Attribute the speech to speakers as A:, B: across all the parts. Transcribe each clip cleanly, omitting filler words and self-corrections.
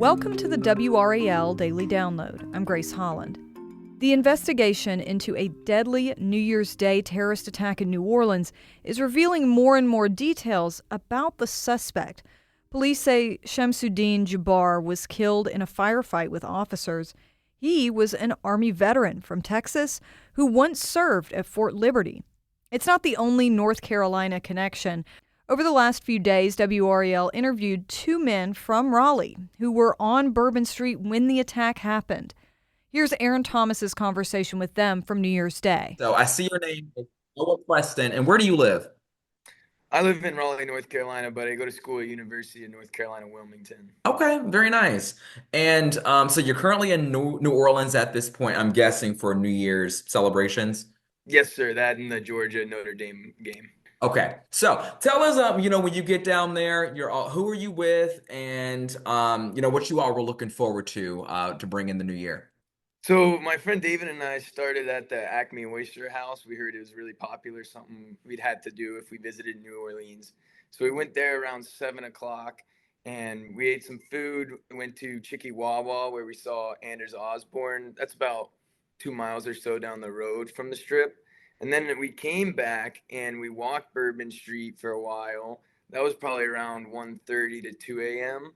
A: Welcome to the WRAL Daily Download. I'm Grace Holland. The investigation into a deadly New Year's Day terrorist attack in New Orleans is revealing more and more details about the suspect. Police say Shamsuddin Jabbar was killed in a firefight with officers. He was an Army veteran from Texas who once served at Fort Liberty. It's not the only North Carolina connection. Over the last few days, WRAL interviewed two men from Raleigh who were on Bourbon Street when the attack happened. Here's Aaron Thomas's conversation with them from New Year's Day.
B: So I see your name, Noah Preston, and where do you live?
C: I live in Raleigh, North Carolina, but I go to school at University of North Carolina, Wilmington.
B: Okay, very nice. And so you're currently in New Orleans at this point, I'm guessing, for New Year's celebrations.
C: Yes, sir. That and the Georgia Notre Dame game.
B: Okay, so tell us, when you get down there, who are you with, and what you all were looking forward to bring in the new year.
C: So my friend David and I started at the Acme Oyster House. We heard it was really popular, something we'd had to do if we visited New Orleans. So we went there around 7 o'clock, and we ate some food. We went to Chicky Wawa where we saw Anders Osborne. That's about 2 miles or so down the road from the Strip. And then we came back and we walked Bourbon Street for a while. That was probably around 1:30 to 2 a.m.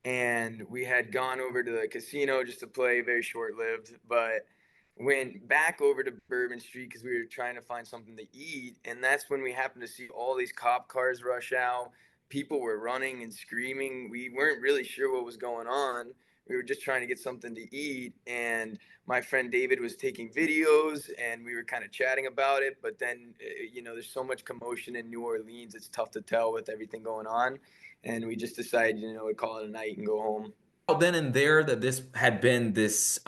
C: And we had gone over to the casino just to play, very short-lived, but went back over to Bourbon Street because we were trying to find something to eat. And that's when we happened to see all these cop cars rush out. People were running and screaming. We weren't really sure what was going on. We were just trying to get something to eat. And my friend David was taking videos and we were kind of chatting about it. But then, there's so much commotion in New Orleans. It's tough to tell with everything going on. And we just decided, to call it a night and go home.
B: Then and there that this had been this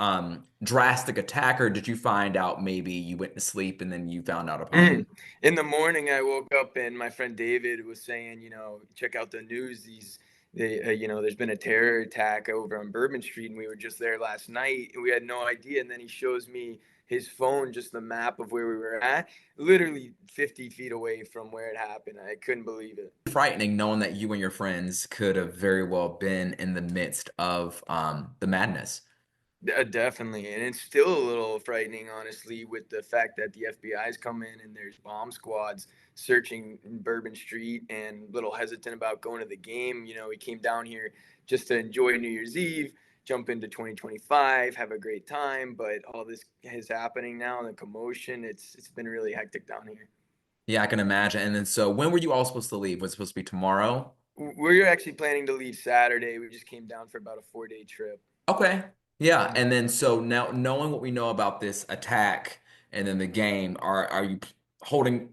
B: drastic attack, or did you find out maybe you went to sleep and then you found out upon it?
C: In the morning, I woke up and my friend David was saying, check out the news. There's been a terror attack over on Bourbon Street, and we were just there last night, and we had no idea. And then he shows me his phone, just the map of where we were at, literally 50 feet away from where it happened. I couldn't believe it.
B: Frightening knowing that you and your friends could have very well been in the midst of the madness.
C: Definitely. And it's still a little frightening, honestly, with the fact that the FBI's come in and there's bomb squads searching Bourbon Street, and a little hesitant about going to the game. We came down here just to enjoy New Year's Eve, jump into 2025, have a great time. But all this is happening now, and the commotion, it's been really hectic down here.
B: Yeah, I can imagine. And then so when were you all supposed to leave? Was it supposed to be tomorrow?
C: We're actually planning to leave Saturday. We just came down for about a 4-day trip.
B: Okay. Yeah. And then so now knowing what we know about this attack and then the game, are you planning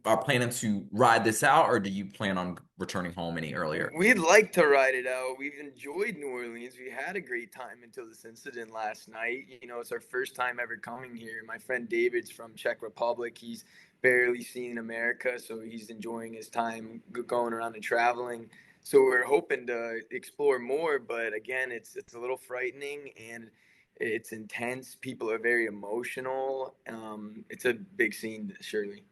B: to ride this out, or do you plan on returning home any earlier?
C: We'd like to ride it out. We've enjoyed New Orleans. We had a great time until this incident last night. It's our first time ever coming here. My friend David's from Czech Republic. He's barely seen America, so he's enjoying his time going around and traveling. So we're hoping to explore more, but again, it's a little frightening and it's intense. People are very emotional. It's a big scene, surely.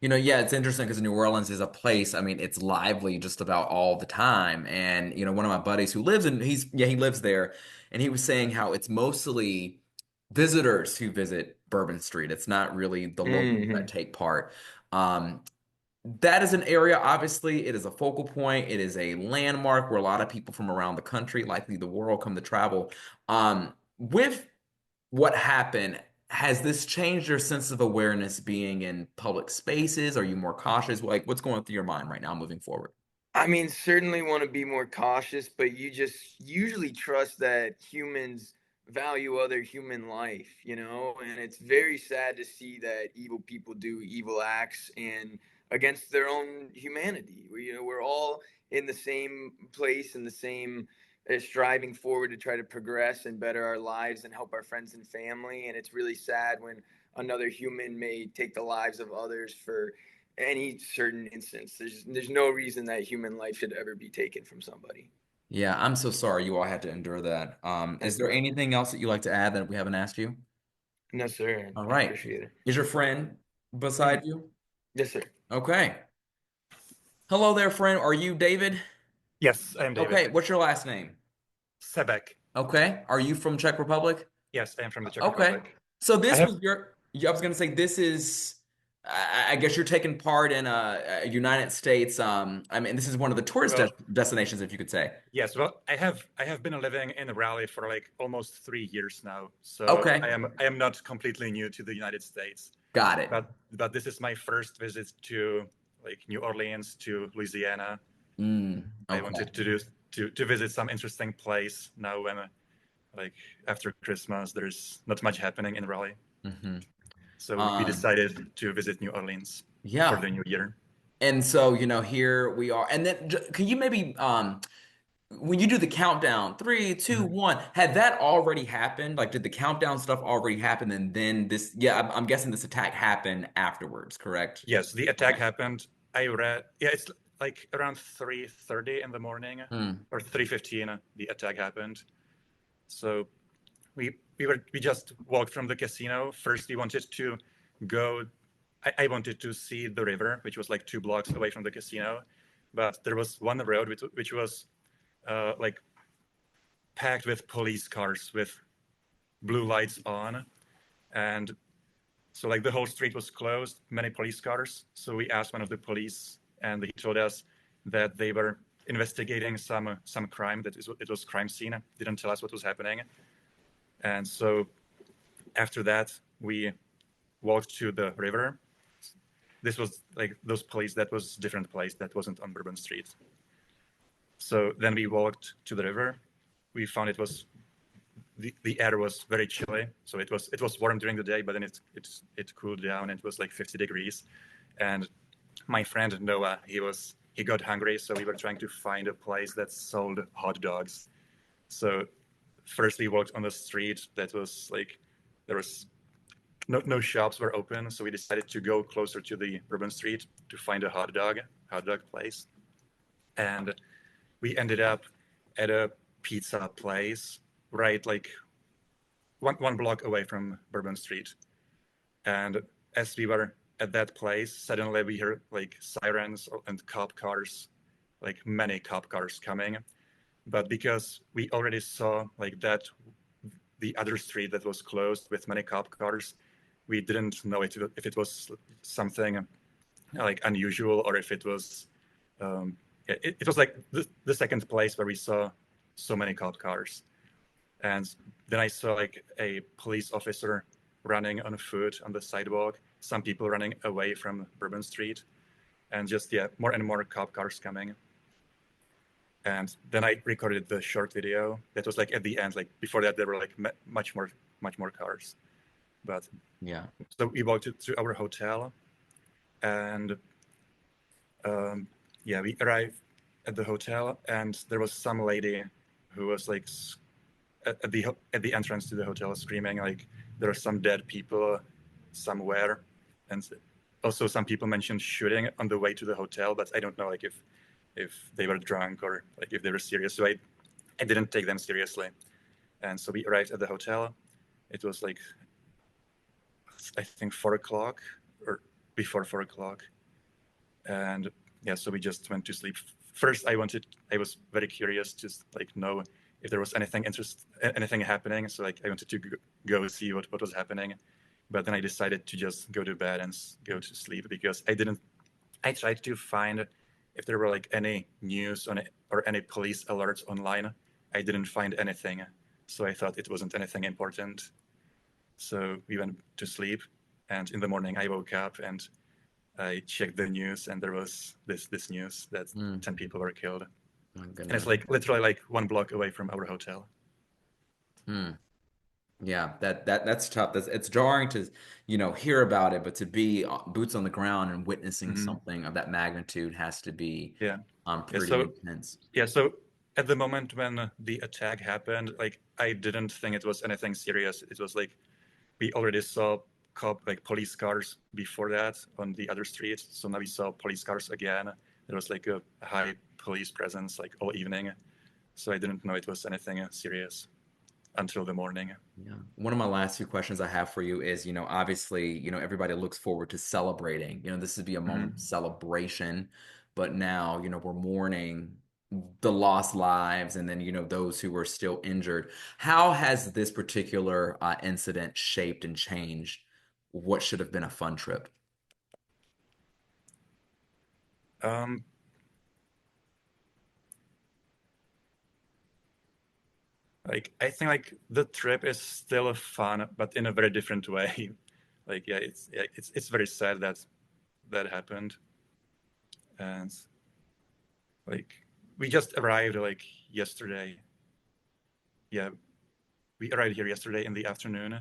B: Yeah, it's interesting because New Orleans is a place, I mean, it's lively just about all the time. And, one of my buddies who lives in, he lives there, and he was saying how it's mostly visitors who visit Bourbon Street. It's not really the locals that take part. That is an area, obviously, it is a focal point. It is a landmark where a lot of people from around the country, likely the world, come to travel. With what happened, has this changed your sense of awareness being in public spaces? Are you more cautious? Like, what's going through your mind right now moving forward?
C: I mean, certainly want to be more cautious, but you just usually trust that humans value other human life, and it's very sad to see that evil people do evil acts and against their own humanity. We're all in the same place, in the same striving forward to try to progress and better our lives and help our friends and family. And it's really sad when another human may take the lives of others for any certain instance. There's no reason that human life should ever be taken from somebody.
B: Yeah, I'm so sorry you all had to endure that. Is there anything else that you'd like to add that we haven't asked you?
C: No, sir.
B: All
C: I
B: right.
C: appreciate it.
B: Is your friend beside you?
C: Yes, sir.
B: Okay. Hello there, friend. Are you David?
D: Yes, I am David.
B: Okay, what's your last name?
D: Sebek.
B: Okay. Are you from Czech Republic?
D: Yes, I am from the Czech
B: Okay.
D: Republic.
B: So
D: I
B: this
D: have
B: was I was going to say this is, I guess you're taking part in United States. I mean, this is one of the tourist
D: well,
B: destinations, if you could say.
D: yes, well, I have been living in Raleigh for like almost 3 years now, so
B: Okay.
D: I am not completely new to the United States,
B: Got it.
D: but this is my first visit to like New Orleans, to Louisiana. I
B: Okay.
D: wanted to visit some interesting place now when like after Christmas there's not much happening in Raleigh,
B: hmm
D: so we
B: Um,
D: decided to visit New Orleans for
B: yeah.
D: the new year.
B: And so, here we are. And then can you maybe when you do the countdown, three, two,
D: Mhm.
B: one, had that already happened? Like, did the countdown stuff already happen? And then this, yeah, I'm guessing this attack happened afterwards, correct?
D: Yes, the attack
B: Okay.
D: happened. I read, yeah, it's like around 3:30 in the morning
B: Hmm.
D: or 3:15. The attack happened. So we just walked from the casino. First, we wanted to go. I wanted to see the river, which was like 2 blocks away from the casino, but there was one road which was like packed with police cars with blue lights on, and so like the whole street was closed, many police cars. So we asked one of the police, and he told us that they were investigating some crime. It was crime scene. Didn't tell us what was happening. And so after that, we walked to the river. This was like those police. That was different place. That wasn't on Bourbon Street. So then we walked to the river. We found the air was very chilly, so it was warm during the day, but then it cooled down. It was like 50 degrees, and my friend Noah, he got hungry, so we were trying to find a place that sold hot dogs. So first we walked on the street that was like there was no shops were open, so we decided to go closer to the Bourbon Street to find a hot dog place, and we ended up at a pizza place right like one block away from Bourbon Street. And as we were at that place, suddenly we heard like sirens and cop cars, like many cop cars coming. But because we already saw like that, the other street that was closed with many cop cars, we didn't know if it was something like unusual or if it was, it was like the second place where we saw so many cop cars. And then I saw like a police officer running on foot on the sidewalk, some people running away from Bourbon Street, and just more and more cop cars coming. And then I recorded the short video that was like at the end. Like before that, there were like much more cars. But
B: Yeah.
D: so we walked to our hotel, and we arrived at the hotel, and there was some lady who was like at the entrance to the hotel screaming like there are some dead people somewhere, and also some people mentioned shooting on the way to the hotel, but I don't know like if they were drunk or like if they were serious. So I didn't take them seriously, and so we arrived at the hotel. It was like I think 4 o'clock or before 4 o'clock, and so we just went to sleep. First, I was very curious to like know if there was anything happening. So like I wanted to go see what was happening, but then I decided to just go to bed and go to sleep because I tried to find if there were like any news on it or any police alerts online. I didn't find anything, so I thought it wasn't anything important. So we went to sleep, and in the morning I woke up and I checked the news, and there was this news that 10 people were killed.
B: My
D: And
B: goodness.
D: it's like literally like 1 block away from our hotel.
B: Yeah, that's tough. It's jarring to, hear about it, but to be boots on the ground and witnessing something of that magnitude has to be
D: Yeah.
B: pretty
D: So
B: intense.
D: so at the moment when the attack happened, like I didn't think it was anything serious. It was like we already saw police cars before that on the other street. So now we saw police cars again. There was like a high police presence like all evening. So I didn't know it was anything serious until the morning.
B: Yeah. One of my last few questions I have for you is, obviously, everybody looks forward to celebrating. This would be a moment of celebration, but now, we're mourning the lost lives and then, those who were still injured. How has this particular incident shaped and changed what should have been a fun trip?
D: Um, like I think like the trip is still fun, but in a very different way. Like it's very sad that that happened, and like we just arrived like yesterday. Yeah, we arrived here yesterday in the afternoon.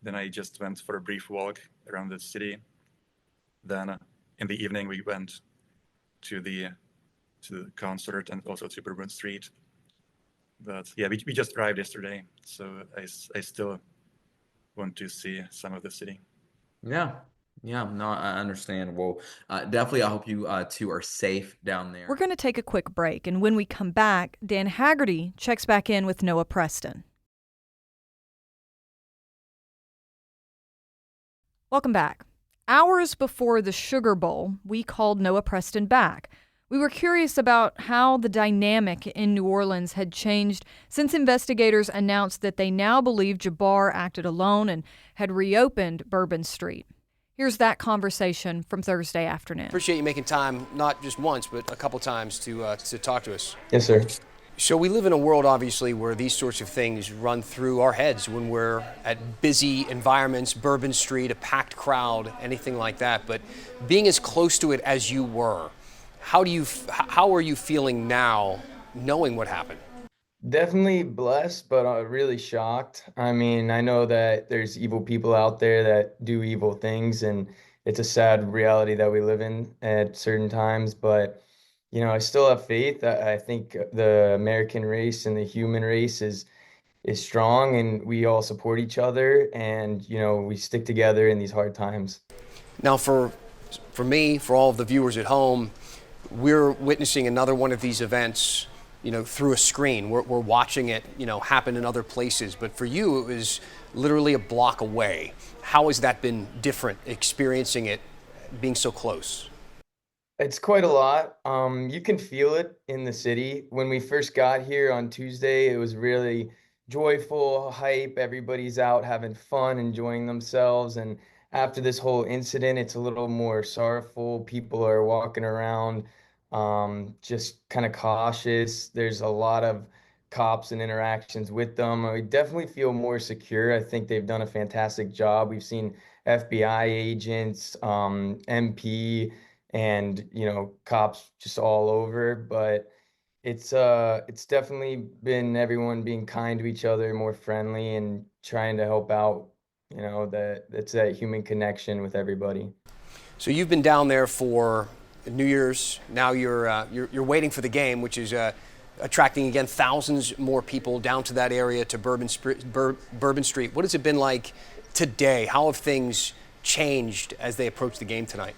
D: Then I just went for a brief walk around the city. Then in the evening we went to the concert and also to Bourbon Street. But yeah, we just arrived yesterday, so I still want to see some of the city.
B: Yeah. Yeah, no, I understand. Well, definitely, I hope you two are safe down there.
A: We're going to take a quick break, and when we come back, Dan Haggerty checks back in with Noah Preston. Welcome back. Hours before the Sugar Bowl, we called Noah Preston back. We were curious about how the dynamic in New Orleans had changed since investigators announced that they now believe Jabbar acted alone and had reopened Bourbon Street. Here's that conversation from Thursday afternoon.
E: Appreciate you making time, not just once, but a couple times to talk to us.
C: Yes, sir.
E: So we live in a world, obviously, where these sorts of things run through our heads when we're at busy environments, Bourbon Street, a packed crowd, anything like that. But being as close to it as you were, how are you feeling now, knowing what happened?
C: Definitely blessed, but really shocked. I mean, I know that there's evil people out there that do evil things, and it's a sad reality that we live in at certain times. But, I still have faith. I think the American race and the human race is strong, and we all support each other, and, we stick together in these hard times.
E: Now, for me, for all of the viewers at home, we're witnessing another one of these events, through a screen. We're watching it, happen in other places. But for you, it was literally a block away. How has that been different, experiencing it, being so close?
C: It's quite a lot. You can feel it in the city. When we first got here on Tuesday, it was really joyful, hype. Everybody's out having fun, enjoying themselves. And after this whole incident, it's a little more sorrowful. People are walking around, just kind of cautious. There's a lot of cops and interactions with them. I definitely feel more secure. I think they've done a fantastic job. We've seen FBI agents, MP, and cops just all over. But it's definitely been everyone being kind to each other, more friendly, and trying to help out. That's that human connection with everybody.
E: So you've been down there for New Year's. Now you're waiting for the game, which is attracting again thousands more people down to that area, to Bourbon Street. What has it been like today? How have things changed as they approach the game tonight?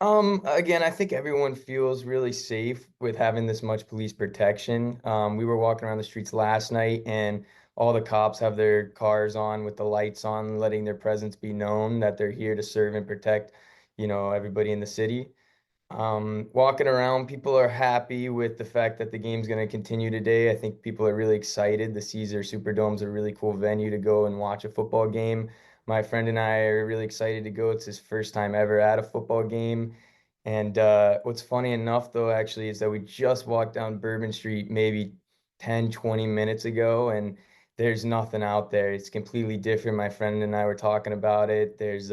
C: Again, I think everyone feels really safe with having this much police protection. We were walking around the streets last night, and all the cops have their cars on with the lights on, letting their presence be known that they're here to serve and protect, everybody in the city. Walking around, people are happy with the fact that the game's going to continue today. I think people are really excited. The Caesar Superdome's a really cool venue to go and watch a football game. My friend and I are really excited to go. It's his first time ever at a football game. And what's funny enough, though, actually, is that we just walked down Bourbon Street maybe 10, 20 minutes ago, and there's nothing out there. It's completely different. My friend and I were talking about it. There's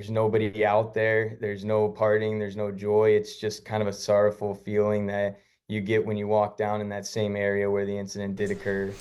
C: nobody out there. There's no partying. There's no joy. It's just kind of a sorrowful feeling that you get when you walk down in that same area where the incident did occur.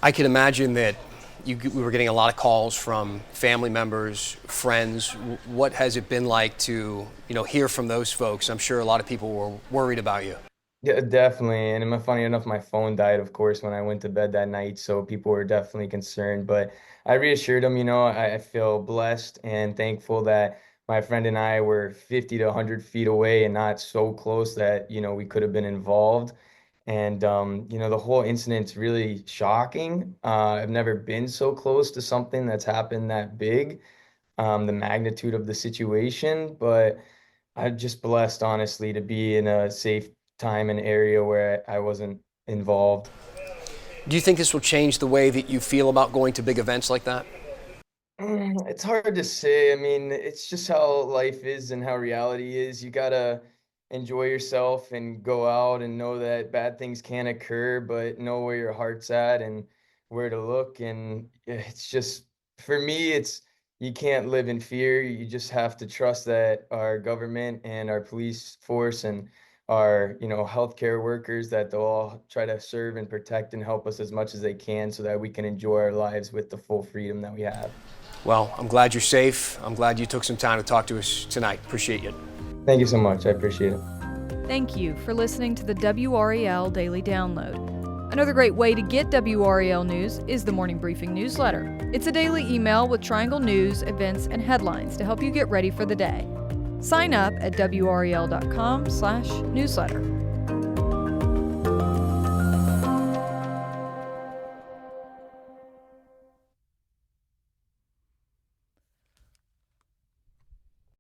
E: I can imagine that we were getting a lot of calls from family members, friends. What has it been like to, hear from those folks? I'm sure a lot of people were worried about you.
C: Yeah, definitely. And funny enough, my phone died, of course, when I went to bed that night. So people were definitely concerned. But I reassured them, I feel blessed and thankful that my friend and I were 50 to 100 feet away and not so close that, we could have been involved. And, the whole incident's really shocking. I've never been so close to something that's happened that big, the magnitude of the situation. But I'm just blessed, honestly, to be in a safe time and area where I wasn't involved.
E: Do you think this will change the way that you feel about going to big events like that?
C: It's hard to say. I mean, it's just how life is and how reality is. You gotta enjoy yourself and go out and know that bad things can occur, but know where your heart's at and where to look. And it's just, for me, it's, you can't live in fear. You just have to trust that our government and our police force and our, healthcare workers, that they'll all try to serve and protect and help us as much as they can so that we can enjoy our lives with the full freedom that we have.
E: Well, I'm glad you're safe. I'm glad you took some time to talk to us tonight. Appreciate you.
C: Thank you so much. I appreciate it.
A: Thank you for listening to the WRAL Daily Download. Another great way to get WRAL news is the Morning Briefing newsletter. It's a daily email with Triangle news, events, and headlines to help you get ready for the day. Sign up at WRAL.com/newsletter.